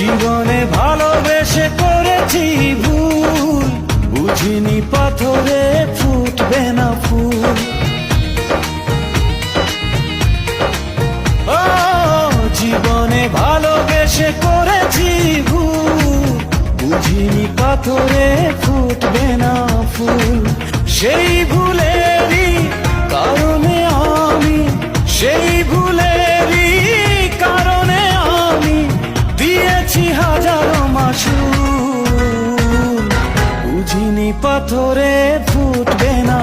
জীবনে ভালোবেসে করেছি ভুল, বুঝিনি পাথরে ফুটবে না ফুল। ও জীবনে ভালোবেসে করেছি ভুল, বুঝিনি পাথরে ফুটবে না ফুল। সেই ভুলেরই কারণে আমি, সেই ভুলেরই কারণে আমি দিয়েছি হাজারো মাসুল, বুঝিনি পাথরে ফুটবে না